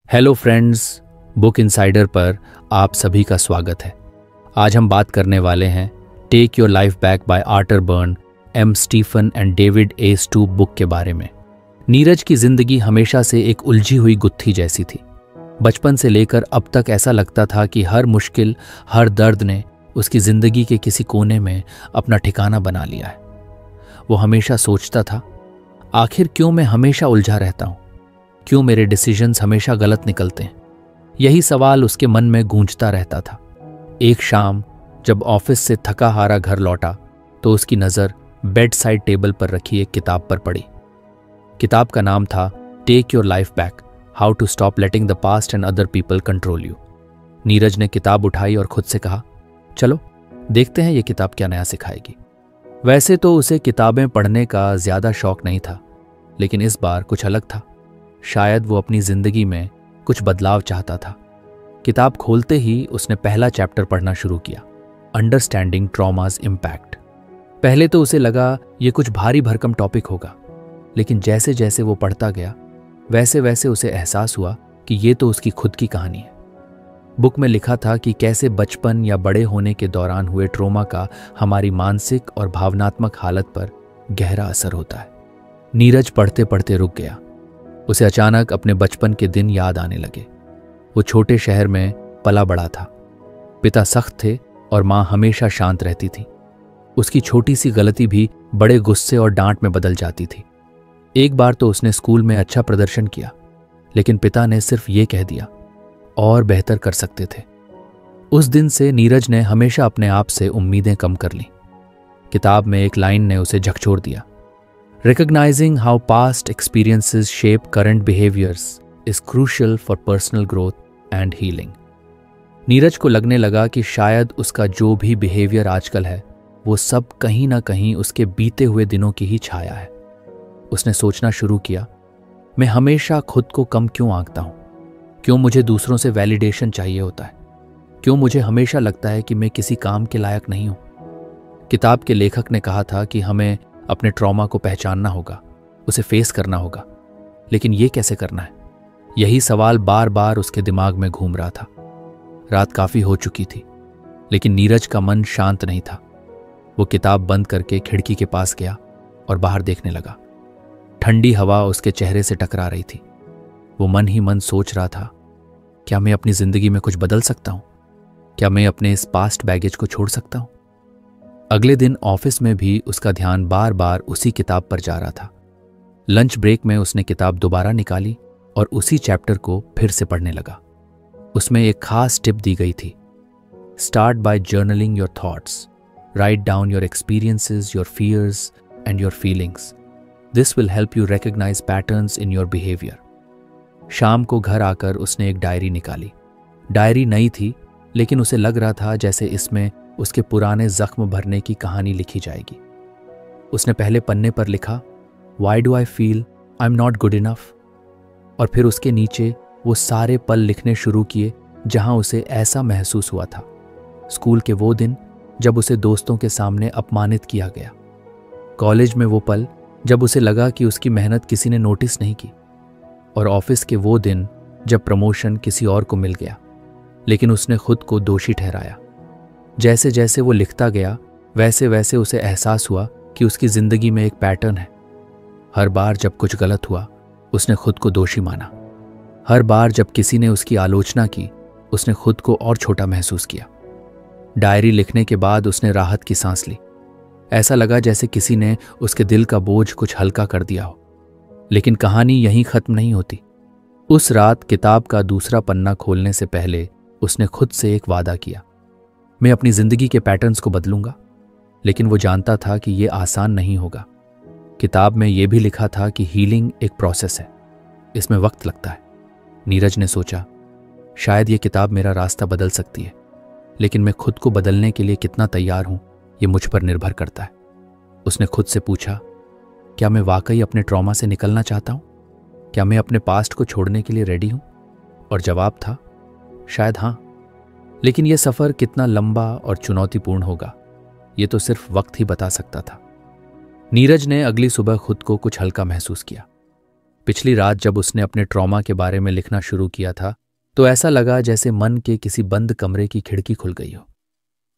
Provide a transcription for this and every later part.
Hello friends, book insider पर आप सभी का स्वागत है। आज हम बात करने वाले हैं take your life back by Arterburn, एम Stephen and David A Stoop book के बारे में। नीरज की जिंदगी हमेशा से एक उलझी हुई गुत्थी जैसी थी। बचपन से लेकर अब तक ऐसा लगता था कि हर मुश्किल, हर दर्द ने उसकी जिंदगी के किसी कोने में अपना ठिकाना बना लिया है। वो हमेशा सोचता था, आखिर क्यों मैं हमेशा उलझा रहता हूँ, क्यों मेरे डिसीजंस हमेशा गलत निकलते हैं। यही सवाल उसके मन में गूंजता रहता था। एक शाम जब ऑफिस से थका हारा घर लौटा तो उसकी नज़र बेड साइड टेबल पर रखी एक किताब पर पड़ी। किताब का नाम था take your life back, how to stop letting the past and other people control you. Neeraj ने किताब उठाई और खुद से कहा, चलो देखते हैं ये किताब क्या नया सिखाएगी। वैसे तो उसे किताबें पढ़ने का ज़्यादा शौक नहीं था, लेकिन इस बार कुछ अलग था। शायद वो अपनी जिंदगी में कुछ बदलाव चाहता था। किताब खोलते ही उसने पहला चैप्टर पढ़ना शुरू किया, अंडरस्टैंडिंग ट्रॉमाज इम्पैक्ट। पहले तो उसे लगा ये कुछ भारी भरकम टॉपिक होगा, लेकिन जैसे जैसे वो पढ़ता गया वैसे वैसे उसे एहसास हुआ कि ये तो उसकी खुद की कहानी है। बुक में लिखा था कि कैसे बचपन या बड़े होने के दौरान हुए ट्रॉमा का हमारी मानसिक और भावनात्मक हालत पर गहरा असर होता है। नीरज पढ़ते पढ़ते रुक गया। उसे अचानक अपने बचपन के दिन याद आने लगे। वो छोटे शहर में पला बड़ा था। पिता सख्त थे और माँ हमेशा शांत रहती थी। उसकी छोटी सी गलती भी बड़े गुस्से और डांट में बदल जाती थी। एक बार तो उसने स्कूल में अच्छा प्रदर्शन किया, लेकिन पिता ने सिर्फ ये कह दिया, और बेहतर कर सकते थे। उस दिन से नीरज ने हमेशा अपने आप से उम्मीदें कम कर लीं। किताब में एक लाइन ने उसे झकझोर दिया, Recognizing how past experiences shape current behaviors is crucial for personal growth and healing. Neeraj को लगने लगा कि शायद उसका जो भी बिहेवियर आजकल है वो सब कहीं ना कहीं उसके बीते हुए दिनों की ही छाया है। उसने सोचना शुरू किया, मैं हमेशा खुद को कम क्यों आंकता हूँ? क्यों मुझे दूसरों से वैलिडेशन चाहिए होता है? क्यों मुझे हमेशा लगता है कि मैं किसी काम के लायक नहीं हूँ? किताब के लेखक ने कहा था कि हमें अपने ट्रॉमा को पहचानना होगा, उसे फेस करना होगा, लेकिन ये कैसे करना है? यही सवाल बार बार उसके दिमाग में घूम रहा था। रात काफ़ी हो चुकी थी, लेकिन नीरज का मन शांत नहीं था। वो किताब बंद करके खिड़की के पास गया और बाहर देखने लगा। ठंडी हवा उसके चेहरे से टकरा रही थी। वो मन ही मन सोच रहा था, क्या मैं अपनी ज़िंदगी में कुछ बदल सकता हूँ? क्या मैं अपने इस पास्ट बैगेज को छोड़ सकता हूँ? अगले दिन ऑफिस में भी उसका ध्यान बार बार उसी किताब पर जा रहा था। लंच ब्रेक में उसने किताब दोबारा निकाली और उसी चैप्टर को फिर से पढ़ने लगा। उसमें एक खास टिप दी गई थी, start by journaling your thoughts, write down your experiences, your fears and your feelings. This will help you recognise patterns in your behaviour. शाम को घर आकर उसने एक डायरी निकाली। डायरी नई थी, लेकिन उसे लग रहा था जैसे इसमें उसके पुराने जख्म भरने की कहानी लिखी जाएगी। उसने पहले पन्ने पर लिखा, why do I feel I am not good enough, और फिर उसके नीचे वो सारे पल लिखने शुरू किए जहां उसे ऐसा महसूस हुआ था। स्कूल के वो दिन जब उसे दोस्तों के सामने अपमानित किया गया, कॉलेज में वो पल जब उसे लगा कि उसकी मेहनत किसी ने नोटिस नहीं की, और ऑफिस के वो दिन जब प्रमोशन किसी और को मिल गया, लेकिन उसने खुद को दोषी ठहराया। जैसे जैसे वो लिखता गया वैसे वैसे उसे एहसास हुआ कि उसकी जिंदगी में एक पैटर्न है। हर बार जब कुछ गलत हुआ उसने खुद को दोषी माना। हर बार जब किसी ने उसकी आलोचना की उसने खुद को और छोटा महसूस किया। डायरी लिखने के बाद उसने राहत की सांस ली। ऐसा लगा जैसे किसी ने उसके दिल का बोझ कुछ हल्का कर दिया हो। लेकिन कहानी यहीं खत्म नहीं होती। उस रात किताब का दूसरा पन्ना खोलने से पहले उसने खुद से एक वादा किया, मैं अपनी जिंदगी के पैटर्न्स को बदलूंगा। लेकिन वो जानता था कि ये आसान नहीं होगा। किताब में ये भी लिखा था कि हीलिंग एक प्रोसेस है, इसमें वक्त लगता है। नीरज ने सोचा, शायद ये किताब मेरा रास्ता बदल सकती है, लेकिन मैं खुद को बदलने के लिए कितना तैयार हूं ये मुझ पर निर्भर करता है। उसने खुद से पूछा, क्या मैं वाकई अपने ट्रॉमा से निकलना चाहता हूं? क्या मैं अपने पास्ट को छोड़ने के लिए रेडी हूं? और जवाब था, शायद हाँ। लेकिन यह सफ़र कितना लंबा और चुनौतीपूर्ण होगा ये तो सिर्फ वक्त ही बता सकता था। नीरज ने अगली सुबह खुद को कुछ हल्का महसूस किया। पिछली रात जब उसने अपने ट्रॉमा के बारे में लिखना शुरू किया था तो ऐसा लगा जैसे मन के किसी बंद कमरे की खिड़की खुल गई हो।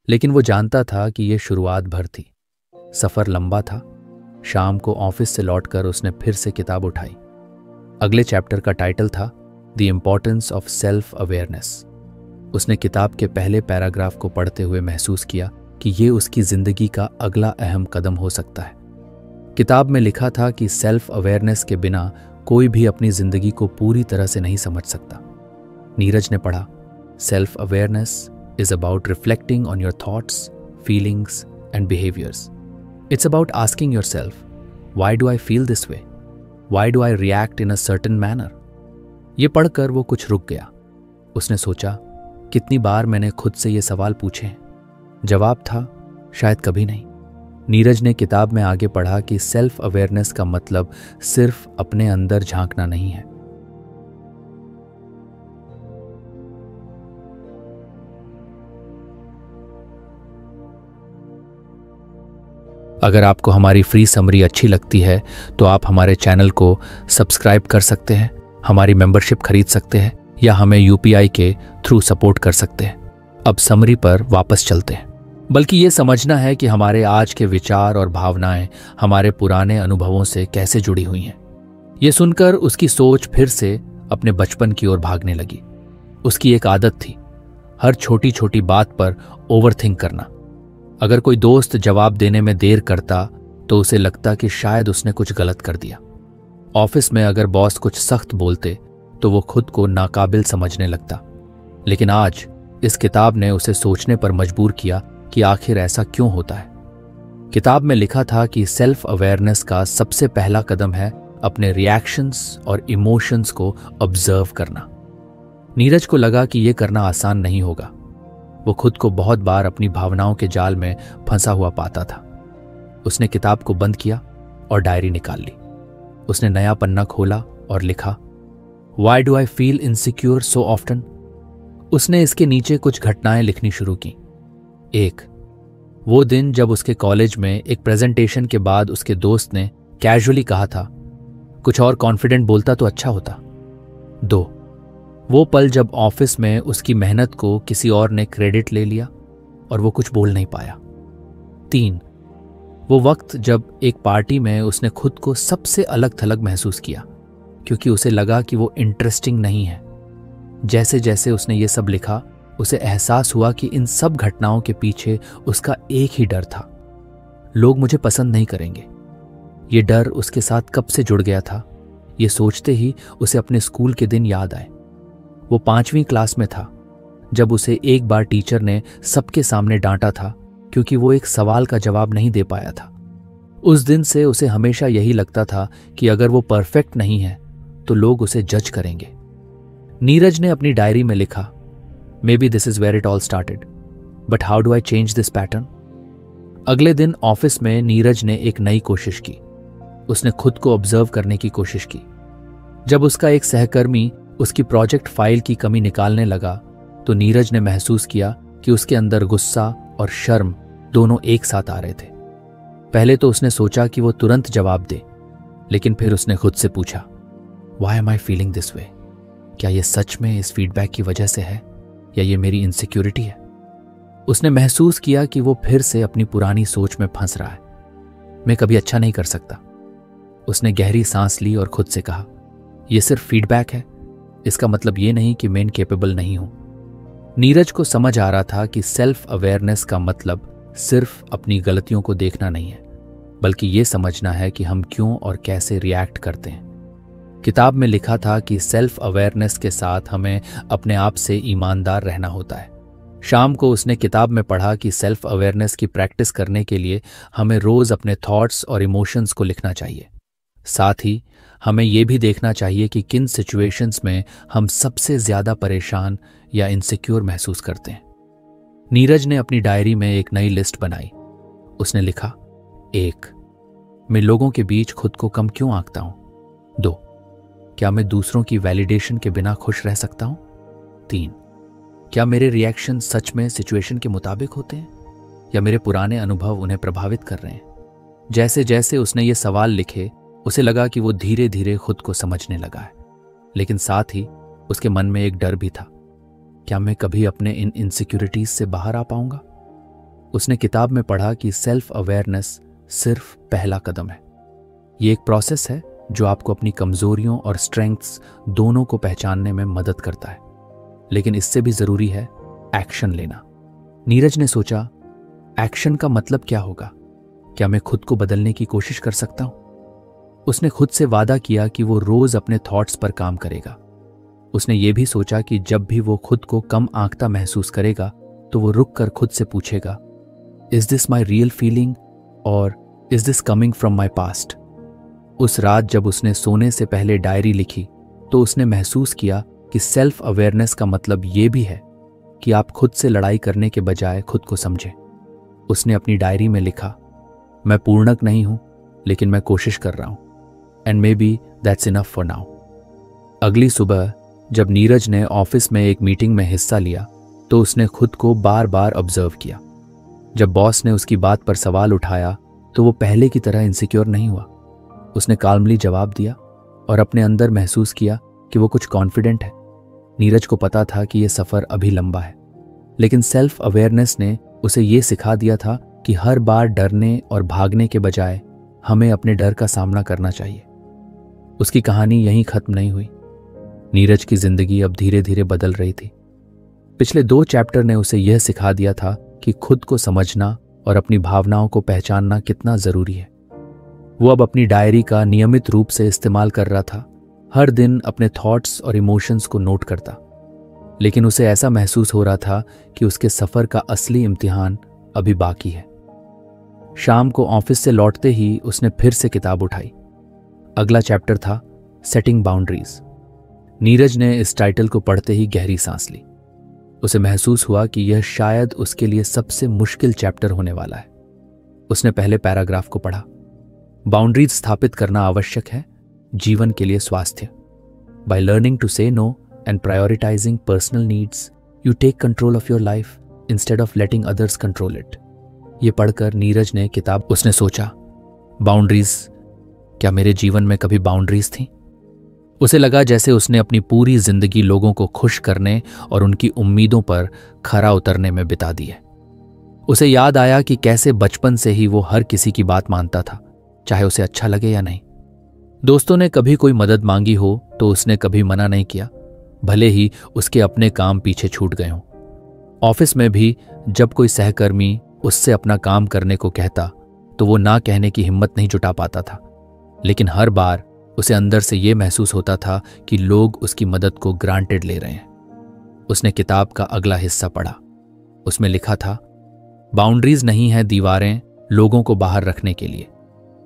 लेकिन वो जानता था कि यह शुरुआत भर थी। सफ़र लंबा था। शाम को ऑफिस से लौटकर उसने फिर से किताब उठाई। अगले चैप्टर का टाइटल था the importance of self awareness. उसने किताब के पहले पैराग्राफ को पढ़ते हुए महसूस किया कि ये उसकी जिंदगी का अगला अहम कदम हो सकता है। किताब में लिखा था कि सेल्फ अवेयरनेस के बिना कोई भी अपनी जिंदगी को पूरी तरह से नहीं समझ सकता। नीरज ने पढ़ा, self awareness is about reflecting on your thoughts, feelings, and behaviors. It's about asking yourself, why do I feel this way? Why do I react in a certain manner? ये पढ़कर वो कुछ रुक गया। उसने सोचा, कितनी बार मैंने खुद से ये सवाल पूछे हैं? जवाब था, शायद कभी नहीं। नीरज ने किताब में आगे पढ़ा कि सेल्फ अवेयरनेस का मतलब सिर्फ अपने अंदर झांकना नहीं है। अगर आपको हमारी फ्री समरी अच्छी लगती है तो आप हमारे चैनल को सब्सक्राइब कर सकते हैं, हमारी मेंबरशिप खरीद सकते हैं या हमें यूपीआई के थ्रू सपोर्ट कर सकते हैं। अब समरी पर वापस चलते हैं। बल्कि ये समझना है कि हमारे आज के विचार और भावनाएं हमारे पुराने अनुभवों से कैसे जुड़ी हुई हैं। ये सुनकर उसकी सोच फिर से अपने बचपन की ओर भागने लगी। उसकी एक आदत थी, हर छोटी छोटी बात पर ओवरथिंक करना। अगर कोई दोस्त जवाब देने में देर करता तो उसे लगता कि शायद उसने कुछ गलत कर दिया। ऑफिस में अगर बॉस कुछ सख्त बोलते तो वो खुद को नाकाबिल समझने लगता। लेकिन आज इस किताब ने उसे सोचने पर मजबूर किया कि आखिर ऐसा क्यों होता है। किताब में लिखा था कि सेल्फ अवेयरनेस का सबसे पहला कदम है अपने रिएक्शंस और इमोशंस को ऑब्जर्व करना। नीरज को लगा कि यह करना आसान नहीं होगा। वो खुद को बहुत बार अपनी भावनाओं के जाल में फंसा हुआ पाता था। उसने किताब को बंद किया और डायरी निकाल ली। उसने नया पन्ना खोला और लिखा, Why do I feel insecure so often? उसने इसके नीचे कुछ घटनाएं लिखनी शुरू की। 1. वो दिन जब उसके कॉलेज में एक प्रेजेंटेशन के बाद उसके दोस्त ने कैजुअली कहा था, कुछ और कॉन्फिडेंट बोलता तो अच्छा होता। 2. वो पल जब ऑफिस में उसकी मेहनत को किसी और ने क्रेडिट ले लिया और वो कुछ बोल नहीं पाया। 3. वो वक्त जब एक पार्टी में उसने खुद को सबसे अलग थलग महसूस किया क्योंकि उसे लगा कि वो इंटरेस्टिंग नहीं है। जैसे जैसे उसने ये सब लिखा, उसे एहसास हुआ कि इन सब घटनाओं के पीछे उसका एक ही डर था, लोग मुझे पसंद नहीं करेंगे। ये डर उसके साथ कब से जुड़ गया था, ये सोचते ही उसे अपने स्कूल के दिन याद आए। वो 5वीं क्लास में था जब उसे एक बार टीचर ने सबके सामने डांटा था क्योंकि वो एक सवाल का जवाब नहीं दे पाया था। उस दिन से उसे हमेशा यही लगता था कि अगर वो परफेक्ट नहीं है तो लोग उसे जज करेंगे। नीरज ने अपनी डायरी में लिखा, maybe this is where it all started, but how do I change this pattern. अगले दिन ऑफिस में नीरज ने एक नई कोशिश की। उसने खुद को ऑब्जर्व करने की कोशिश की। जब उसका एक सहकर्मी उसकी प्रोजेक्ट फाइल की कमी निकालने लगा तो नीरज ने महसूस किया कि उसके अंदर गुस्सा और शर्म दोनों एक साथ आ रहे थे। पहले तो उसने सोचा कि वो तुरंत जवाब दे, लेकिन फिर उसने खुद से पूछा, Why am I feeling this way? क्या ये सच में इस फीडबैक की वजह से है या ये मेरी इनसिक्योरिटी है? उसने महसूस किया कि वो फिर से अपनी पुरानी सोच में फंस रहा है। मैं कभी अच्छा नहीं कर सकता। उसने गहरी सांस ली और खुद से कहा, यह सिर्फ फीडबैक है, इसका मतलब ये नहीं कि मैं इनकेपेबल नहीं हूं। नीरज को समझ आ रहा था कि सेल्फ अवेयरनेस का मतलब सिर्फ अपनी गलतियों को देखना नहीं है, बल्कि ये समझना है कि हम क्यों और कैसे रिएक्ट करते हैं। किताब में लिखा था कि सेल्फ अवेयरनेस के साथ हमें अपने आप से ईमानदार रहना होता है। शाम को उसने किताब में पढ़ा कि सेल्फ अवेयरनेस की प्रैक्टिस करने के लिए हमें रोज अपने थॉट्स और इमोशंस को लिखना चाहिए। साथ ही हमें यह भी देखना चाहिए कि किन सिचुएशंस में हम सबसे ज्यादा परेशान या इनसिक्योर महसूस करते हैं। नीरज ने अपनी डायरी में एक नई लिस्ट बनाई। उसने लिखा, 1. मैं लोगों के बीच खुद को कम क्यों आंकता हूं? 2. क्या मैं दूसरों की वैलिडेशन के बिना खुश रह सकता हूं? 3. क्या मेरे रिएक्शन सच में सिचुएशन के मुताबिक होते हैं या मेरे पुराने अनुभव उन्हें प्रभावित कर रहे हैं? जैसे जैसे उसने ये सवाल लिखे, उसे लगा कि वो धीरे धीरे खुद को समझने लगा है, लेकिन साथ ही उसके मन में एक डर भी था। क्या मैं कभी अपने इन इनसिक्योरिटीज से बाहर आ पाऊंगा? उसने किताब में पढ़ा कि सेल्फ अवेयरनेस सिर्फ पहला कदम है। ये एक प्रोसेस है जो आपको अपनी कमजोरियों और स्ट्रेंथ्स दोनों को पहचानने में मदद करता है, लेकिन इससे भी जरूरी है एक्शन लेना। नीरज ने सोचा, एक्शन का मतलब क्या होगा? क्या मैं खुद को बदलने की कोशिश कर सकता हूं? उसने खुद से वादा किया कि वो रोज अपने थॉट्स पर काम करेगा। उसने ये भी सोचा कि जब भी वो खुद को कम आंकता महसूस करेगा तो वो रुक कर खुद से पूछेगा, is this my real feeling और is this coming from my past? उस रात जब उसने सोने से पहले डायरी लिखी तो उसने महसूस किया कि सेल्फ अवेयरनेस का मतलब ये भी है कि आप खुद से लड़ाई करने के बजाय खुद को समझें। उसने अपनी डायरी में लिखा, मैं पूर्णक नहीं हूं, लेकिन मैं कोशिश कर रहा हूं, and may be that's enough for now. अगली सुबह जब नीरज ने ऑफिस में एक मीटिंग में हिस्सा लिया तो उसने खुद को बार बार ऑब्जर्व किया। जब बॉस ने उसकी बात पर सवाल उठाया तो वो पहले की तरह इनसिक्योर नहीं हुआ। उसने काल्मली जवाब दिया और अपने अंदर महसूस किया कि वो कुछ कॉन्फिडेंट है। नीरज को पता था कि यह सफर अभी लंबा है, लेकिन सेल्फ अवेयरनेस ने उसे ये सिखा दिया था कि हर बार डरने और भागने के बजाय हमें अपने डर का सामना करना चाहिए। उसकी कहानी यहीं खत्म नहीं हुई। नीरज की जिंदगी अब धीरे धीरे बदल रही थी। पिछले 2 चैप्टर ने उसे यह सिखा दिया था कि खुद को समझना और अपनी भावनाओं को पहचानना कितना जरूरी है। वो अब अपनी डायरी का नियमित रूप से इस्तेमाल कर रहा था, हर दिन अपने थॉट्स और इमोशंस को नोट करता, लेकिन उसे ऐसा महसूस हो रहा था कि उसके सफर का असली इम्तिहान अभी बाकी है। शाम को ऑफिस से लौटते ही उसने फिर से किताब उठाई। अगला चैप्टर था सेटिंग बाउंड्रीज। नीरज ने इस टाइटल को पढ़ते ही गहरी सांस ली। उसे महसूस हुआ कि यह शायद उसके लिए सबसे मुश्किल चैप्टर होने वाला है। उसने पहले पैराग्राफ को पढ़ा, बाउंड्रीज स्थापित करना आवश्यक है जीवन के लिए स्वास्थ्य। By learning to say no and prioritising personal needs you take control of your life instead of letting others control it. ये पढ़कर नीरज ने किताब, उसने सोचा, बाउंड्रीज, क्या मेरे जीवन में कभी बाउंड्रीज थी? उसे लगा जैसे उसने अपनी पूरी जिंदगी लोगों को खुश करने और उनकी उम्मीदों पर खरा उतरने में बिता दी है। उसे याद आया कि कैसे बचपन से ही वो हर किसी की बात मानता था, चाहे उसे अच्छा लगे या नहीं। दोस्तों ने कभी कोई मदद मांगी हो तो उसने कभी मना नहीं किया, भले ही उसके अपने काम पीछे छूट गए हों। ऑफिस में भी जब कोई सहकर्मी उससे अपना काम करने को कहता तो वो ना कहने की हिम्मत नहीं जुटा पाता था, लेकिन हर बार उसे अंदर से ये महसूस होता था कि लोग उसकी मदद को ग्रांटेड ले रहे हैं। उसने किताब का अगला हिस्सा पढ़ा। उसमें लिखा था, बाउंड्रीज नहीं है दीवारें लोगों को बाहर रखने के लिए,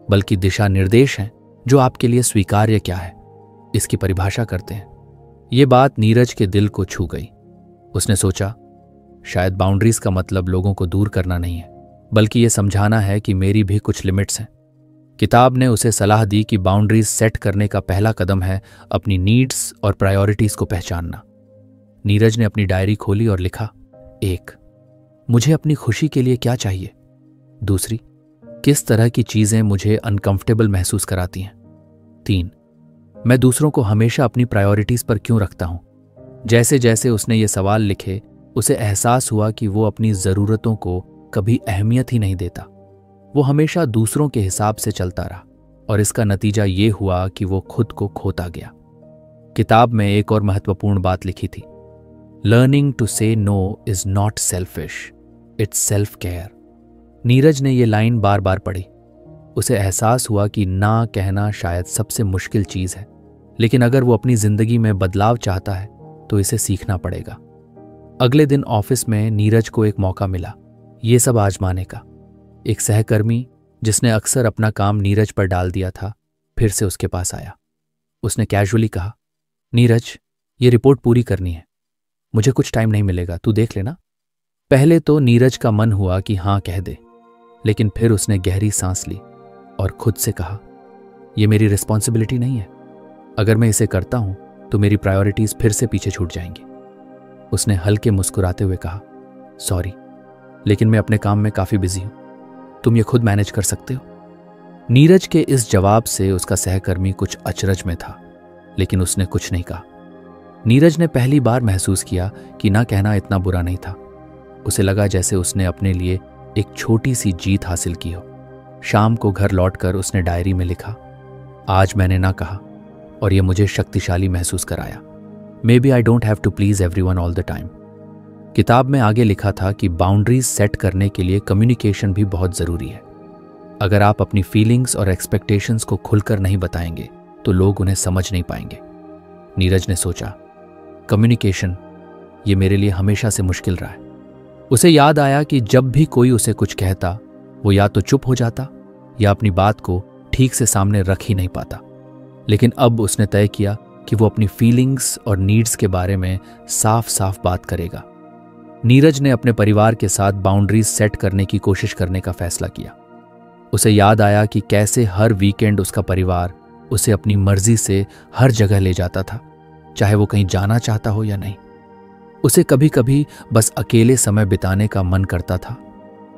बल्कि दिशा निर्देश हैं जो आपके लिए स्वीकार्य क्या है, इसकी परिभाषा करते हैं। ये बात नीरज के दिल को छू गई। उसने सोचा, शायद बाउंड्रीज का मतलब लोगों को दूर करना नहीं है, बल्कि ये समझाना है कि मेरी भी कुछ लिमिट्स हैं। किताब ने उसे सलाह दी कि बाउंड्रीज सेट करने का पहला कदम है अपनी नीड्स और प्रायोरिटीज को पहचानना। नीरज ने अपनी डायरी खोली और लिखा, 1, मुझे अपनी खुशी के लिए क्या चाहिए? 2, किस तरह की चीजें मुझे अनकंफर्टेबल महसूस कराती हैं? 3, मैं दूसरों को हमेशा अपनी प्रायोरिटीज पर क्यों रखता हूं? जैसे जैसे उसने ये सवाल लिखे, उसे एहसास हुआ कि वो अपनी जरूरतों को कभी अहमियत ही नहीं देता। वो हमेशा दूसरों के हिसाब से चलता रहा और इसका नतीजा ये हुआ कि वो खुद को खोता गया। किताब में एक और महत्वपूर्ण बात लिखी थी, learning to say no is not selfish, it's self care. Neeraj ने ये लाइन बार बार पढ़ी। उसे एहसास हुआ कि ना कहना शायद सबसे मुश्किल चीज है, लेकिन अगर वो अपनी जिंदगी में बदलाव चाहता है तो इसे सीखना पड़ेगा। अगले दिन ऑफिस में नीरज को एक मौका मिला ये सब आजमाने का। एक सहकर्मी जिसने अक्सर अपना काम नीरज पर डाल दिया था, फिर से उसके पास आया। उसने कैजुअली कहा, नीरज, ये रिपोर्ट पूरी करनी है, मुझे कुछ टाइम नहीं मिलेगा, तू देख लेना। पहले तो नीरज का मन हुआ कि हाँ कह दे, लेकिन फिर उसने गहरी सांस ली और खुद से कहा, यह मेरी रिस्पॉन्सिबिलिटी नहीं है। अगर मैं इसे करता हूं तो मेरी प्रायोरिटीज फिर से पीछे छूट जाएंगी। उसने हल्के मुस्कुराते हुए कहा, सॉरी, लेकिन मैं अपने काम में काफी बिजी हूं, तुम ये खुद मैनेज कर सकते हो। नीरज के इस जवाब से उसका सहकर्मी कुछ अचरज में था, लेकिन उसने कुछ नहीं कहा। नीरज ने पहली बार महसूस किया कि ना कहना इतना बुरा नहीं था। उसे लगा जैसे उसने अपने लिए एक छोटी सी जीत हासिल की हो। शाम को घर लौटकर उसने डायरी में लिखा, आज मैंने ना कहा और यह मुझे शक्तिशाली महसूस कराया। Maybe I don't have to please everyone all the time. किताब में आगे लिखा था कि बाउंड्रीज सेट करने के लिए कम्युनिकेशन भी बहुत ज़रूरी है। अगर आप अपनी फीलिंग्स और एक्सपेक्टेशंस को खुलकर नहीं बताएंगे तो लोग उन्हें समझ नहीं पाएंगे। नीरज ने सोचा, कम्युनिकेशन, ये मेरे लिए हमेशा से मुश्किल रहा है। उसे याद आया कि जब भी कोई उसे कुछ कहता, वो या तो चुप हो जाता या अपनी बात को ठीक से सामने रख ही नहीं पाता। लेकिन अब उसने तय किया कि वो अपनी फीलिंग्स और नीड्स के बारे में साफ साफ बात करेगा। नीरज ने अपने परिवार के साथ बाउंड्रीज सेट करने की कोशिश करने का फैसला किया। उसे याद आया कि कैसे हर वीकेंड उसका परिवार उसे अपनी मर्जी से हर जगह ले जाता था, चाहे वो कहीं जाना चाहता हो या नहीं। उसे कभी कभी बस अकेले समय बिताने का मन करता था,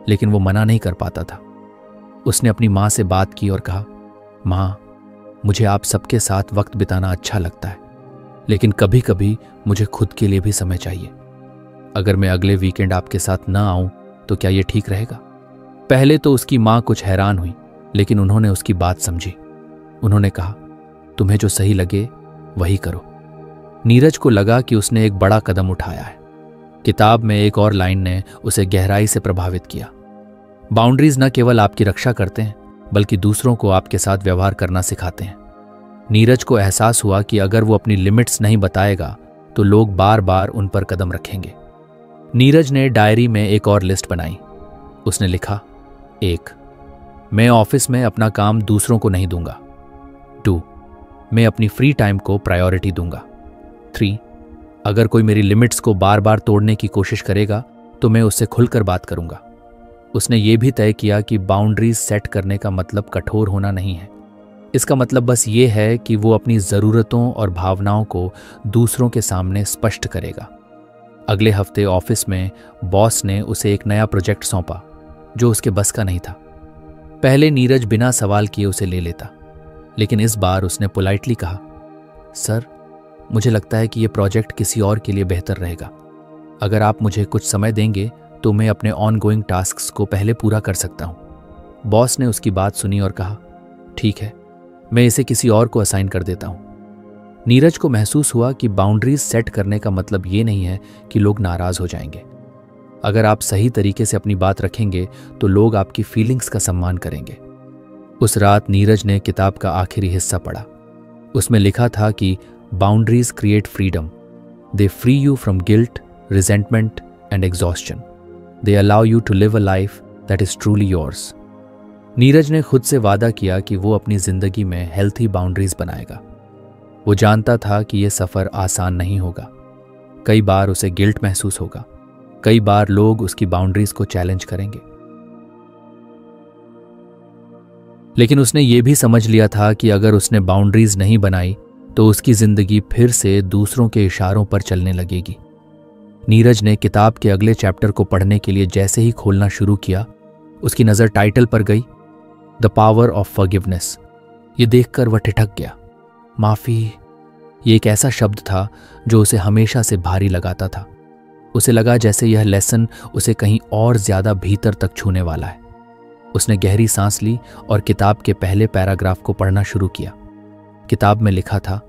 लेकिन वो मना नहीं कर पाता था। उसने अपनी माँ से बात की और कहा, माँ, मुझे आप सबके साथ वक्त बिताना अच्छा लगता है, लेकिन कभी कभी मुझे खुद के लिए भी समय चाहिए। अगर मैं अगले वीकेंड आपके साथ न आऊं तो क्या ये ठीक रहेगा? पहले तो उसकी माँ कुछ हैरान हुई, लेकिन उन्होंने उसकी बात समझी। उन्होंने कहा, तुम्हें जो सही लगे वही करो। नीरज को लगा कि उसने एक बड़ा कदम उठाया है। किताब में एक और लाइन ने उसे गहराई से प्रभावित किया। बाउंड्रीज न केवल आपकी रक्षा करते हैं, बल्कि दूसरों को आपके साथ व्यवहार करना सिखाते हैं। नीरज को एहसास हुआ कि अगर वो अपनी लिमिट्स नहीं बताएगा तो लोग बार बार उन पर कदम रखेंगे। नीरज ने डायरी में एक और लिस्ट बनाई। उसने लिखा, 1, मैं ऑफिस में अपना काम दूसरों को नहीं दूंगा। 2, मैं अपनी फ्री टाइम को प्रायोरिटी दूंगा। 3, अगर कोई मेरी लिमिट्स को बार बार तोड़ने की कोशिश करेगा तो मैं उससे खुलकर बात करूंगा। उसने ये भी तय किया कि बाउंड्रीज सेट करने का मतलब कठोर होना नहीं है। इसका मतलब बस ये है कि वो अपनी ज़रूरतों और भावनाओं को दूसरों के सामने स्पष्ट करेगा। अगले हफ्ते ऑफिस में बॉस ने उसे एक नया प्रोजेक्ट सौंपा जो उसके बस का नहीं था। पहले नीरज बिना सवाल किए उसे ले लेता, लेकिन इस बार उसने पोलाइटली कहा, सर, मुझे लगता है कि यह प्रोजेक्ट किसी और के लिए बेहतर रहेगा। अगर आप मुझे कुछ समय देंगे तो मैं अपने ऑनगोइंग टास्क्स को पहले पूरा कर सकता हूं। बॉस ने उसकी बात सुनी और कहा, ठीक है, मैं इसे किसी और को असाइन कर देता हूं। नीरज को महसूस हुआ कि बाउंड्रीज सेट करने का मतलब ये नहीं है कि लोग नाराज हो जाएंगे। अगर आप सही तरीके से अपनी बात रखेंगे तो लोग आपकी फीलिंग्स का सम्मान करेंगे। उस रात नीरज ने किताब का आखिरी हिस्सा पढ़ा। उसमें लिखा था कि boundaries create freedom, they free you from guilt, resentment and exhaustion, they allow you to live a life that is truly yours. Neeraj ने खुद से वादा किया कि वो अपनी जिंदगी में हेल्थी बाउंड्रीज बनाएगा। वो जानता था कि यह सफर आसान नहीं होगा। कई बार उसे गिल्ट महसूस होगा, कई बार लोग उसकी बाउंड्रीज को चैलेंज करेंगे, लेकिन उसने ये भी समझ लिया था कि अगर उसने बाउंड्रीज नहीं बनाई तो उसकी जिंदगी फिर से दूसरों के इशारों पर चलने लगेगी। नीरज ने किताब के अगले चैप्टर को पढ़ने के लिए जैसे ही खोलना शुरू किया, उसकी नज़र टाइटल पर गई, द पावर ऑफ फॉरगिवनेस। ये देखकर वह ठिठक गया। माफ़ी, ये एक ऐसा शब्द था जो उसे हमेशा से भारी लगाता था। उसे लगा जैसे यह लेसन उसे कहीं और ज्यादा भीतर तक छूने वाला है। उसने गहरी सांस ली और किताब के पहले पैराग्राफ को पढ़ना शुरू किया। किताब में लिखा था,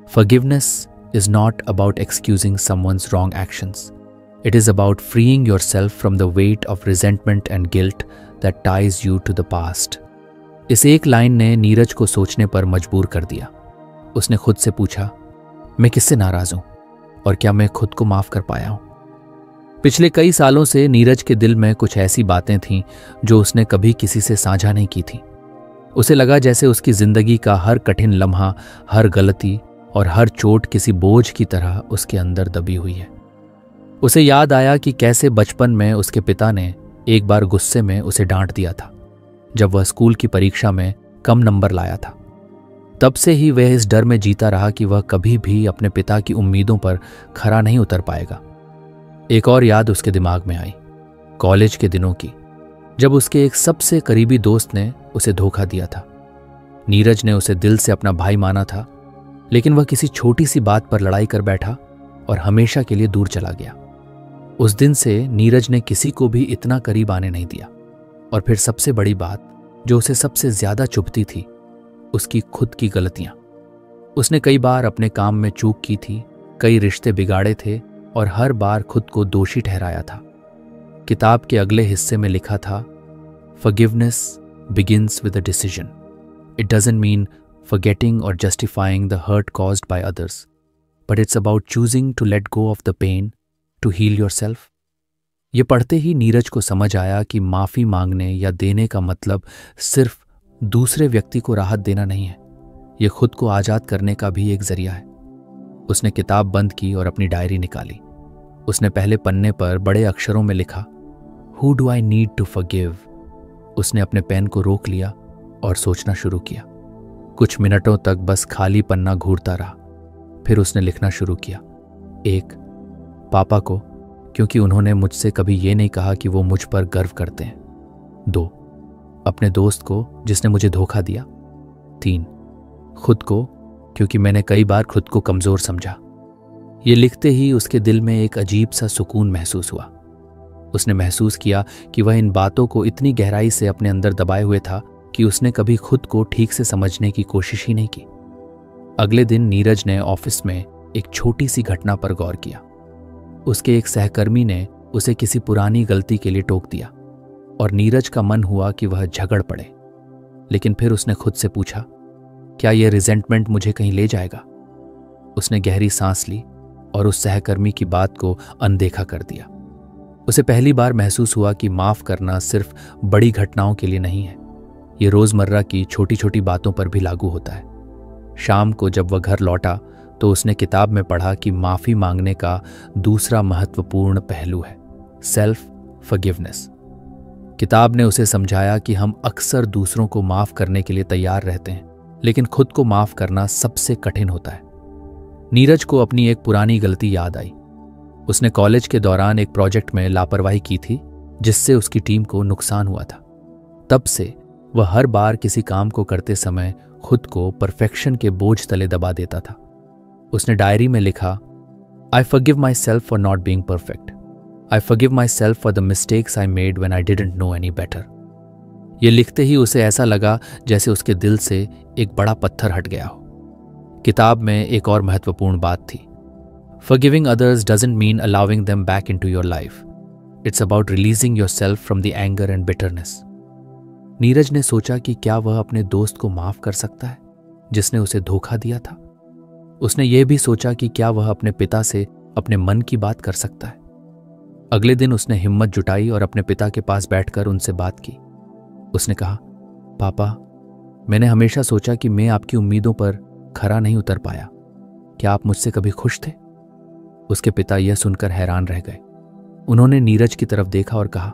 forgiveness is not about excusing someone's wrong actions, it is about freeing yourself from the weight of resentment and guilt that ties you to the past. इस एक लाइन ने नीरज को सोचने पर मजबूर कर दिया। उसने खुद से पूछा, मैं किससे नाराज हूं और क्या मैं खुद को माफ कर पाया हूं? पिछले कई सालों से नीरज के दिल में कुछ ऐसी बातें थीं जो उसने कभी किसी से साझा नहीं की थीं। उसे लगा जैसे उसकी जिंदगी का हर कठिन लम्हा, हर गलती और हर चोट किसी बोझ की तरह उसके अंदर दबी हुई है। उसे याद आया कि कैसे बचपन में उसके पिता ने एक बार गुस्से में उसे डांट दिया था जब वह स्कूल की परीक्षा में कम नंबर लाया था। तब से ही वह इस डर में जीता रहा कि वह कभी भी अपने पिता की उम्मीदों पर खरा नहीं उतर पाएगा। एक और याद उसके दिमाग में आई, कॉलेज के दिनों की, जब उसके एक सबसे करीबी दोस्त ने उसे धोखा दिया था। नीरज ने उसे दिल से अपना भाई माना था, लेकिन वह किसी छोटी सी बात पर लड़ाई कर बैठा और हमेशा के लिए दूर चला गया। उस दिन से नीरज ने किसी को भी इतना करीब आने नहीं दिया। और फिर सबसे बड़ी बात जो उसे सबसे ज्यादा चुभती थी, उसकी खुद की गलतियां। उसने कई बार अपने काम में चूक की थी, कई रिश्ते बिगाड़े थे और हर बार खुद को दोषी ठहराया था। किताब के अगले हिस्से में लिखा था, Forgiveness begins with a decision. It doesn't mean forgetting or justifying the hurt caused by others, but it's about choosing to let go of the pain to heal yourself. ये पढ़ते ही नीरज को समझ आया कि माफी मांगने या देने का मतलब सिर्फ दूसरे व्यक्ति को राहत देना नहीं है, ये खुद को आजाद करने का भी एक जरिया है। उसने किताब बंद की और अपनी डायरी निकाली। उसने पहले पन्ने पर बड़े अक्षरों में लिखा, Who do I need to forgive? उसने अपने पेन को रोक लिया और सोचना शुरू किया। कुछ मिनटों तक बस खाली पन्ना घूरता रहा। फिर उसने लिखना शुरू किया। 1, पापा को, क्योंकि उन्होंने मुझसे कभी ये नहीं कहा कि वो मुझ पर गर्व करते हैं। 2, अपने दोस्त को जिसने मुझे धोखा दिया। 3, खुद को, क्योंकि मैंने कई बार खुद को कमजोर समझा। ये लिखते ही उसके दिल में एक अजीब सा सुकून महसूस हुआ। उसने महसूस किया कि वह इन बातों को इतनी गहराई से अपने अंदर दबाए हुए था कि उसने कभी खुद को ठीक से समझने की कोशिश ही नहीं की। अगले दिन नीरज ने ऑफिस में एक छोटी सी घटना पर गौर किया। उसके एक सहकर्मी ने उसे किसी पुरानी गलती के लिए टोक दिया और नीरज का मन हुआ कि वह झगड़ पड़े। लेकिन फिर उसने खुद से पूछा, क्या यह रिजेंटमेंट मुझे कहीं ले जाएगा? उसने गहरी सांस ली और उस सहकर्मी की बात को अनदेखा कर दिया। उसे पहली बार महसूस हुआ कि माफ करना सिर्फ बड़ी घटनाओं के लिए नहीं है, ये रोजमर्रा की छोटी छोटी बातों पर भी लागू होता है। शाम को जब वह घर लौटा तो उसने किताब में पढ़ा कि माफी मांगने का दूसरा महत्वपूर्ण पहलू है सेल्फ फॉरगिवनेस। किताब ने उसे समझाया कि हम अक्सर दूसरों को माफ करने के लिए तैयार रहते हैं, लेकिन खुद को माफ करना सबसे कठिन होता है। नीरज को अपनी एक पुरानी गलती याद आई। उसने कॉलेज के दौरान एक प्रोजेक्ट में लापरवाही की थी जिससे उसकी टीम को नुकसान हुआ था। तब से वह हर बार किसी काम को करते समय खुद को परफेक्शन के बोझ तले दबा देता था। उसने डायरी में लिखा, I forgive myself for not being perfect. I forgive myself for the mistakes I made when I didn't know any better. ये लिखते ही उसे ऐसा लगा जैसे उसके दिल से एक बड़ा पत्थर हट गया हो। किताब में एक और महत्वपूर्ण बात थी, Forgiving others doesn't mean allowing them back into your life. It's about releasing yourself from the anger and bitterness. Neeraj ने सोचा कि क्या वह अपने दोस्त को माफ कर सकता है जिसने उसे धोखा दिया था। उसने ये भी सोचा कि क्या वह अपने पिता से अपने मन की बात कर सकता है। अगले दिन उसने हिम्मत जुटाई और अपने पिता के पास बैठकर उनसे बात की। उसने कहा, पापा, मैंने हमेशा सोचा कि मैं आपकी उम्मीदों पर खरा नहीं उतर पाया। क्या आप मुझसे कभी खुश थे? उसके पिता यह सुनकर हैरान रह गए। उन्होंने नीरज की तरफ देखा और कहा,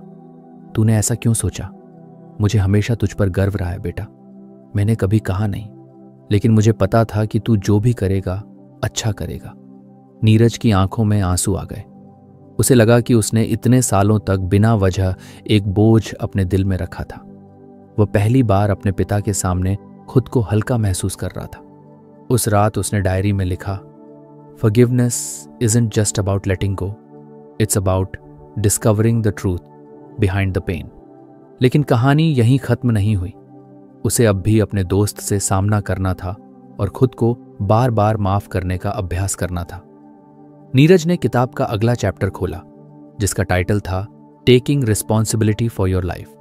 तूने ऐसा क्यों सोचा? मुझे हमेशा तुझ पर गर्व रहा है बेटा। मैंने कभी कहा नहीं, लेकिन मुझे पता था कि तू जो भी करेगा अच्छा करेगा। नीरज की आंखों में आंसू आ गए। उसे लगा कि उसने इतने सालों तक बिना वजह एक बोझ अपने दिल में रखा था। वह पहली बार अपने पिता के सामने खुद को हल्का महसूस कर रहा था। उस रात उसने डायरी में लिखा, Forgiveness isn't just about letting go. It's about discovering the truth behind the pain. लेकिन कहानी यहीं खत्म नहीं हुई। उसे अब भी अपने दोस्त से सामना करना था और खुद को बार बार माफ करने का अभ्यास करना था। नीरज ने किताब का अगला चैप्टर खोला जिसका टाइटल था taking responsibility for your life.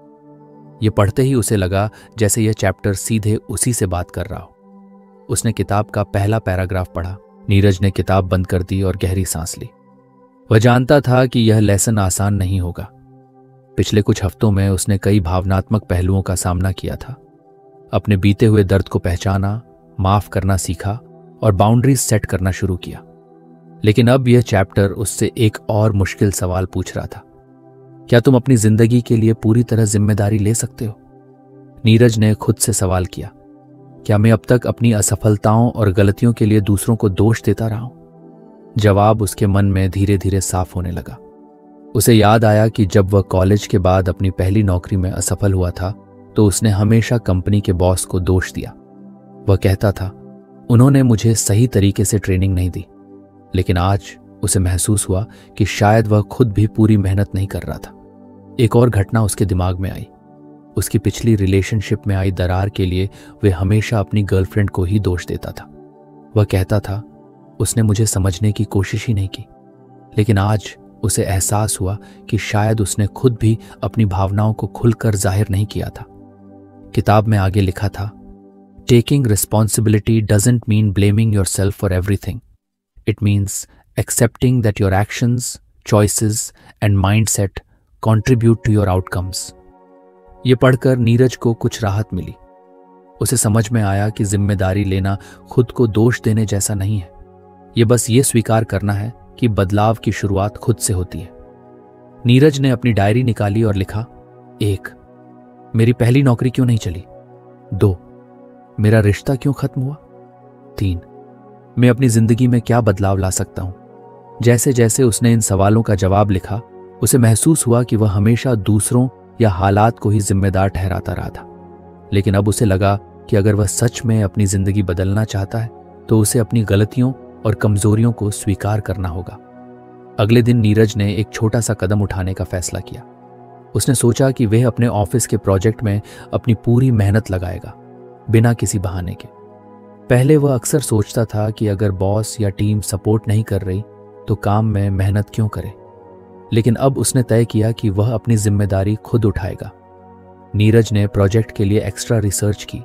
यह पढ़ते ही उसे लगा जैसे यह चैप्टर सीधे उसी से बात कर रहा हो। उसने किताब का पहला पैराग्राफ पढ़ा। नीरज ने किताब बंद कर दी और गहरी सांस ली। वह जानता था कि यह लेसन आसान नहीं होगा। पिछले कुछ हफ्तों में उसने कई भावनात्मक पहलुओं का सामना किया था। अपने बीते हुए दर्द को पहचाना, माफ करना सीखा और बाउंड्रीज सेट करना शुरू किया। लेकिन अब यह चैप्टर उससे एक और मुश्किल सवाल पूछ रहा था, क्या तुम अपनी जिंदगी के लिए पूरी तरह जिम्मेदारी ले सकते हो? नीरज ने खुद से सवाल किया, क्या मैं अब तक अपनी असफलताओं और गलतियों के लिए दूसरों को दोष देता रहा हूं? जवाब उसके मन में धीरे धीरे साफ होने लगा। उसे याद आया कि जब वह कॉलेज के बाद अपनी पहली नौकरी में असफल हुआ था तो उसने हमेशा कंपनी के बॉस को दोष दिया। वह कहता था, उन्होंने मुझे सही तरीके से ट्रेनिंग नहीं दी, लेकिन आज उसे महसूस हुआ कि शायद वह खुद भी पूरी मेहनत नहीं कर रहा था। एक और घटना उसके दिमाग में आई। उसकी पिछली रिलेशनशिप में आई दरार के लिए वे हमेशा अपनी गर्लफ्रेंड को ही दोष देता था। वह कहता था, उसने मुझे समझने की कोशिश ही नहीं की। लेकिन आज उसे एहसास हुआ कि शायद उसने खुद भी अपनी भावनाओं को खुलकर जाहिर नहीं किया था। किताब में आगे लिखा था, taking responsibility doesn't mean blaming yourself for everything. It means accepting that your actions, choices and mindset contribute to your outcomes. ये पढ़कर नीरज को कुछ राहत मिली। उसे समझ में आया कि जिम्मेदारी लेना खुद को दोष देने जैसा नहीं है। ये बस ये स्वीकार करना है कि बदलाव की शुरुआत खुद से होती है। नीरज ने अपनी डायरी निकाली और लिखा, 1. मेरी पहली नौकरी क्यों नहीं चली? 2. मेरा रिश्ता क्यों खत्म हुआ? 3. मैं अपनी जिंदगी में क्या बदलाव ला सकता हूं? जैसे जैसे उसने इन सवालों का जवाब लिखा, उसे महसूस हुआ कि वह हमेशा दूसरों या हालात को ही जिम्मेदार ठहराता रहा था। लेकिन अब उसे लगा कि अगर वह सच में अपनी जिंदगी बदलना चाहता है तो उसे अपनी गलतियों और कमजोरियों को स्वीकार करना होगा। अगले दिन नीरज ने एक छोटा सा कदम उठाने का फैसला किया। उसने सोचा कि वह अपने ऑफिस के प्रोजेक्ट में अपनी पूरी मेहनत लगाएगा, बिना किसी बहाने के। पहले वह अक्सर सोचता था कि अगर बॉस या टीम सपोर्ट नहीं कर रही तो काम में मेहनत क्यों करे। लेकिन अब उसने तय किया कि वह अपनी जिम्मेदारी खुद उठाएगा। नीरज ने प्रोजेक्ट के लिए एक्स्ट्रा रिसर्च की,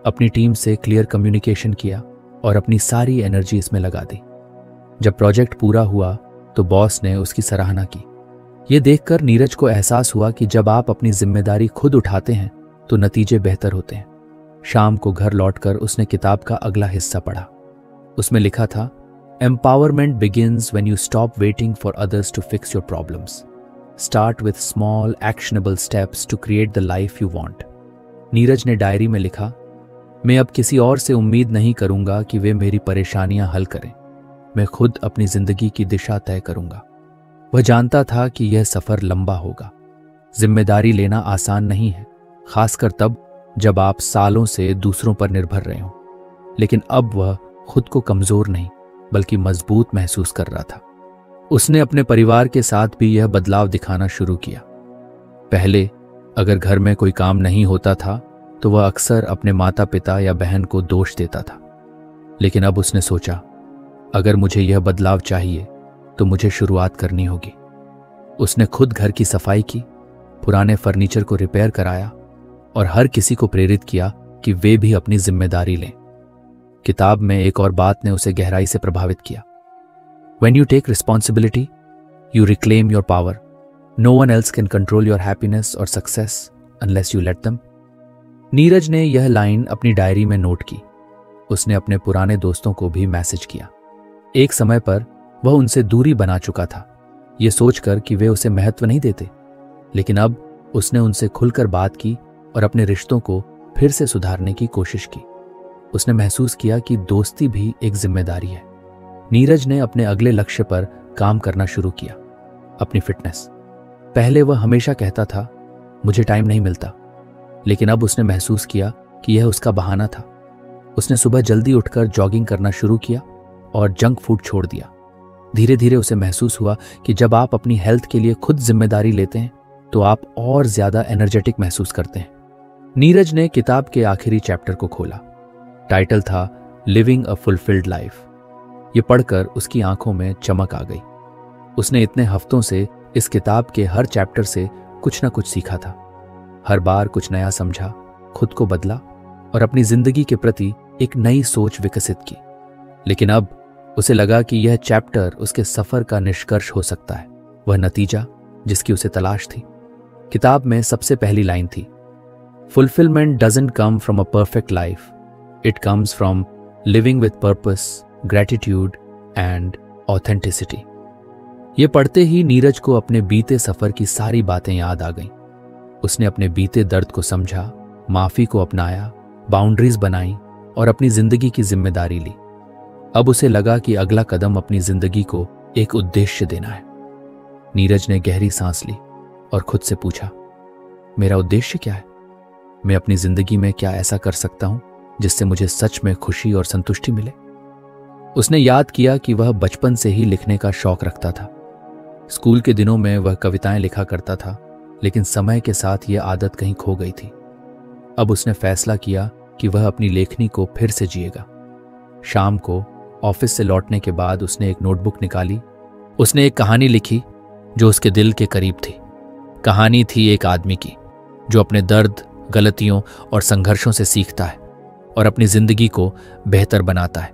अपनी टीम से क्लियर कम्युनिकेशन किया और अपनी सारी एनर्जी इसमें लगा दी। जब प्रोजेक्ट पूरा हुआ तो बॉस ने उसकी सराहना की। यह देखकर नीरज को एहसास हुआ कि जब आप अपनी जिम्मेदारी खुद उठाते हैं तो नतीजे बेहतर होते हैं। शाम को घर लौटकर उसने किताब का अगला हिस्सा पढ़ा। उसमें लिखा था, Empowerment begins when you stop waiting for others to fix your problems. Start with small, actionable steps to create the life you want. Neeraj ने डायरी में लिखा, मैं अब किसी और से उम्मीद नहीं करूंगा कि वे मेरी परेशानियां हल करें। मैं खुद अपनी जिंदगी की दिशा तय करूंगा। वह जानता था कि यह सफर लंबा होगा। जिम्मेदारी लेना आसान नहीं है, खासकर तब जब आप सालों से दूसरों पर निर्भर रहे हों। लेकिन अब वह खुद को कमजोर नहीं बल्कि मजबूत महसूस कर रहा था। उसने अपने परिवार के साथ भी यह बदलाव दिखाना शुरू किया। पहले अगर घर में कोई काम नहीं होता था तो वह अक्सर अपने माता पिता या बहन को दोष देता था। लेकिन अब उसने सोचा, अगर मुझे यह बदलाव चाहिए तो मुझे शुरुआत करनी होगी। उसने खुद घर की सफाई की, पुराने फर्नीचर को रिपेयर कराया और हर किसी को प्रेरित किया कि वे भी अपनी जिम्मेदारी लें। किताब में एक और बात ने उसे गहराई से प्रभावित किया। When you take responsibility, you reclaim your power. No one else can control your happiness or success unless you let them. Neeraj ने यह लाइन अपनी डायरी में नोट की। उसने अपने पुराने दोस्तों को भी मैसेज किया। एक समय पर वह उनसे दूरी बना चुका था, ये सोचकर कि वे उसे महत्व नहीं देते। लेकिन अब उसने उनसे खुलकर बात की और अपने रिश्तों को फिर से सुधारने की कोशिश की। उसने महसूस किया कि दोस्ती भी एक जिम्मेदारी है। नीरज ने अपने अगले लक्ष्य पर काम करना शुरू किया, अपनी फिटनेस। पहले वह हमेशा कहता था, मुझे टाइम नहीं मिलता, लेकिन अब उसने महसूस किया कि यह उसका बहाना था। उसने सुबह जल्दी उठकर जॉगिंग करना शुरू किया और जंक फूड छोड़ दिया। धीरे धीरे उसे महसूस हुआ कि जब आप अपनी हेल्थ के लिए खुद जिम्मेदारी लेते हैं तो आप और ज्यादा एनर्जेटिक महसूस करते हैं। नीरज ने किताब के आखिरी चैप्टर को खोला। टाइटल था लिविंग अ फुलफिल्ड लाइफ। ये पढ़कर उसकी आंखों में चमक आ गई। उसने इतने हफ्तों से इस किताब के हर चैप्टर से कुछ ना कुछ सीखा था। हर बार कुछ नया समझा, खुद को बदला और अपनी जिंदगी के प्रति एक नई सोच विकसित की। लेकिन अब उसे लगा कि यह चैप्टर उसके सफर का निष्कर्ष हो सकता है, वह नतीजा जिसकी उसे तलाश थी। किताब में सबसे पहली लाइन थी, fulfilment doesn't come from a perfect life, it comes from living with purpose, gratitude and authenticity. ये पढ़ते ही नीरज को अपने बीते सफर की सारी बातें याद आ गईं। उसने अपने बीते दर्द को समझा, माफी को अपनाया, बाउंड्रीज बनाई और अपनी जिंदगी की जिम्मेदारी ली। अब उसे लगा कि अगला कदम अपनी जिंदगी को एक उद्देश्य देना है। नीरज ने गहरी सांस ली और खुद से पूछा, मेरा उद्देश्य क्या है? मैं अपनी जिंदगी में क्या ऐसा कर सकता हूं जिससे मुझे सच में खुशी और संतुष्टि मिले। उसने याद किया कि वह बचपन से ही लिखने का शौक रखता था। स्कूल के दिनों में वह कविताएं लिखा करता था, लेकिन समय के साथ यह आदत कहीं खो गई थी। अब उसने फैसला किया कि वह अपनी लेखनी को फिर से जिएगा। शाम को ऑफिस से लौटने के बाद उसने एक नोटबुक निकाली। उसने एक कहानी लिखी जो उसके दिल के करीब थी। कहानी थी एक आदमी की जो अपने दर्द, गलतियों और संघर्षों से सीखता है और अपनी जिंदगी को बेहतर बनाता है।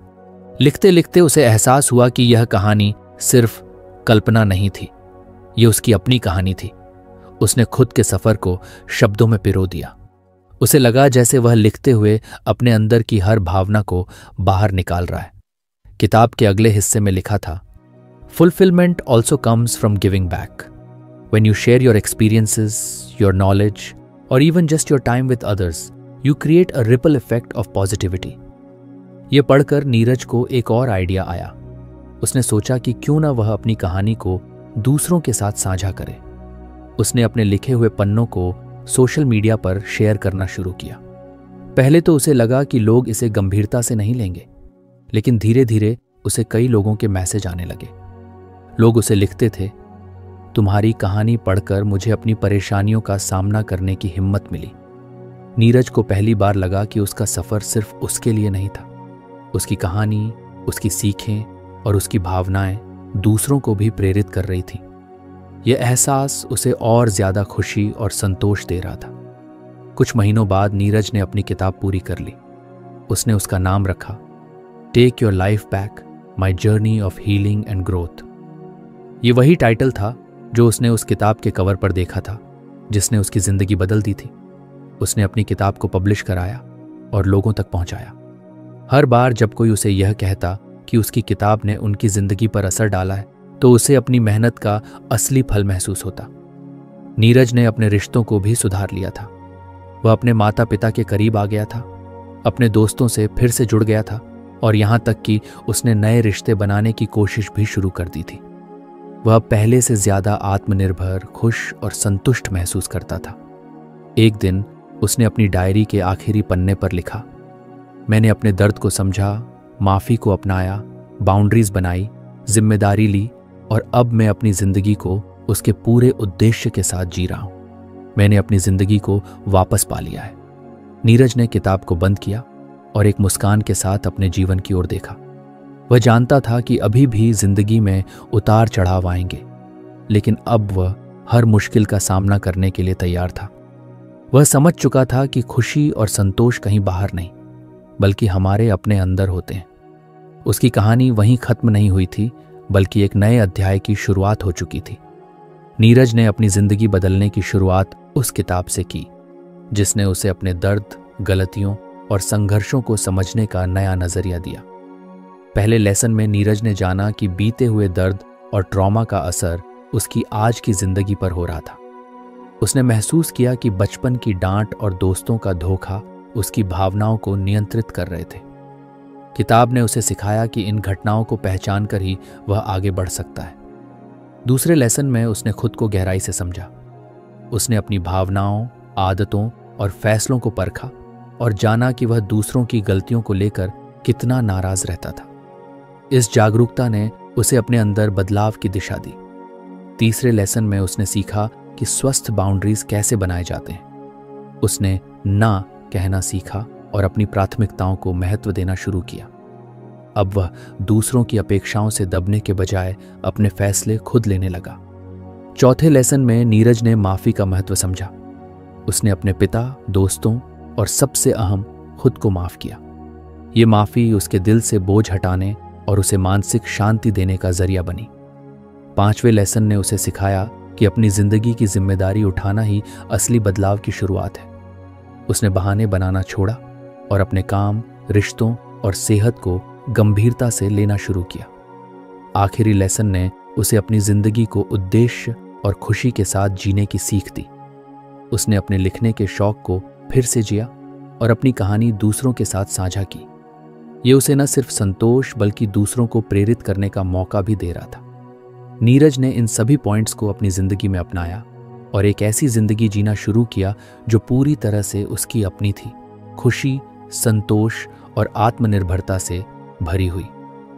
लिखते लिखते उसे एहसास हुआ कि यह कहानी सिर्फ कल्पना नहीं थी, यह उसकी अपनी कहानी थी। उसने खुद के सफर को शब्दों में पिरो दिया। उसे लगा जैसे वह लिखते हुए अपने अंदर की हर भावना को बाहर निकाल रहा है। किताब के अगले हिस्से में लिखा था, Fulfillment also comes from giving back. When you share your experiences, your knowledge, or even just your time with others, you create a ripple effect of positivity. ये पढ़कर नीरज को एक और आइडिया आया। उसने सोचा कि क्यों ना वह अपनी कहानी को दूसरों के साथ साझा करे। उसने अपने लिखे हुए पन्नों को सोशल मीडिया पर शेयर करना शुरू किया। पहले तो उसे लगा कि लोग इसे गंभीरता से नहीं लेंगे, लेकिन धीरे धीरे उसे कई लोगों के मैसेज आने लगे। लोग उसे लिखते थे, तुम्हारी कहानी पढ़कर मुझे अपनी परेशानियों का सामना करने की हिम्मत मिली। नीरज को पहली बार लगा कि उसका सफर सिर्फ उसके लिए नहीं था। उसकी कहानी, उसकी सीखें और उसकी भावनाएं दूसरों को भी प्रेरित कर रही थी। यह एहसास उसे और ज्यादा खुशी और संतोष दे रहा था। कुछ महीनों बाद नीरज ने अपनी किताब पूरी कर ली। उसने उसका नाम रखा, take your life back, my journey of healing and growth. ये वही टाइटल था जो उसने उस किताब के कवर पर देखा था, जिसने उसकी जिंदगी बदल दी थी। उसने अपनी किताब को पब्लिश कराया और लोगों तक पहुंचाया। हर बार जब कोई उसे यह कहता कि उसकी किताब ने उनकी जिंदगी पर असर डाला है, तो उसे अपनी मेहनत का असली फल महसूस होता। नीरज ने अपने रिश्तों को भी सुधार लिया था। वह अपने माता पिता के करीब आ गया था, अपने दोस्तों से फिर से जुड़ गया था और यहां तक कि उसने नए रिश्ते बनाने की कोशिश भी शुरू कर दी थी। वह पहले से ज्यादा आत्मनिर्भर, खुश और संतुष्ट महसूस करता था। एक दिन उसने अपनी डायरी के आखिरी पन्ने पर लिखा, मैंने अपने दर्द को समझा, माफी को अपनाया, बाउंड्रीज बनाई, जिम्मेदारी ली और अब मैं अपनी जिंदगी को उसके पूरे उद्देश्य के साथ जी रहा हूं। मैंने अपनी जिंदगी को वापस पा लिया है। नीरज ने किताब को बंद किया और एक मुस्कान के साथ अपने जीवन की ओर देखा। वह जानता था कि अभी भी जिंदगी में उतार चढ़ाव आएंगे, लेकिन अब वह हर मुश्किल का सामना करने के लिए तैयार था। वह समझ चुका था कि खुशी और संतोष कहीं बाहर नहीं, बल्कि हमारे अपने अंदर होते हैं। उसकी कहानी वहीं खत्म नहीं हुई थी, बल्कि एक नए अध्याय की शुरुआत हो चुकी थी। नीरज ने अपनी जिंदगी बदलने की शुरुआत उस किताब से की, जिसने उसे अपने दर्द, गलतियों और संघर्षों को समझने का नया नजरिया दिया। पहले लेसन में नीरज ने जाना कि बीते हुए दर्द और ट्रॉमा का असर उसकी आज की जिंदगी पर हो रहा था। उसने महसूस किया कि बचपन की डांट और दोस्तों का धोखा उसकी भावनाओं को नियंत्रित कर रहे थे। किताब ने उसे सिखाया कि इन घटनाओं को पहचान कर ही वह आगे बढ़ सकता है। दूसरे लेसन में उसने खुद को गहराई से समझा। उसने अपनी भावनाओं, आदतों और फैसलों को परखा और जाना कि वह दूसरों की गलतियों को लेकर कितना नाराज रहता था। इस जागरूकता ने उसे अपने अंदर बदलाव की दिशा दी। तीसरे लेसन में उसने सीखा कि स्वस्थ बाउंड्रीज कैसे बनाए जाते हैं। उसने ना कहना सीखा और अपनी प्राथमिकताओं को महत्व देना शुरू किया। अब वह दूसरों की अपेक्षाओं से दबने के बजाय अपने फैसले खुद लेने लगा। चौथे लेसन में नीरज ने माफी का महत्व समझा। उसने अपने पिता, दोस्तों और सबसे अहम खुद को माफ किया। ये माफी उसके दिल से बोझ हटाने और उसे मानसिक शांति देने का जरिया बनी। पांचवें लेसन ने उसे सिखाया कि अपनी जिंदगी की जिम्मेदारी उठाना ही असली बदलाव की शुरुआत है। उसने बहाने बनाना छोड़ा और अपने काम, रिश्तों और सेहत को गंभीरता से लेना शुरू किया। आखिरी लेसन ने उसे अपनी जिंदगी को उद्देश्य और खुशी के साथ जीने की सीख दी। उसने अपने लिखने के शौक को फिर से जिया और अपनी कहानी दूसरों के साथ साझा की। ये उसे न सिर्फ संतोष बल्कि दूसरों को प्रेरित करने का मौका भी दे रहा था। नीरज ने इन सभी पॉइंट्स को अपनी जिंदगी में अपनाया और एक ऐसी जिंदगी जीना शुरू किया जो पूरी तरह से उसकी अपनी थी। खुशी, संतोष और आत्मनिर्भरता से भरी हुई।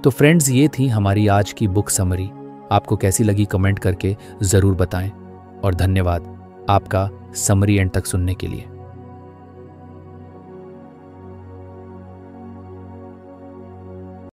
तो फ्रेंड्स, ये थी हमारी आज की बुक समरी। आपको कैसी लगी कमेंट करके ज़रूर बताएं और धन्यवाद आपका समरी एंड तक सुनने के लिए।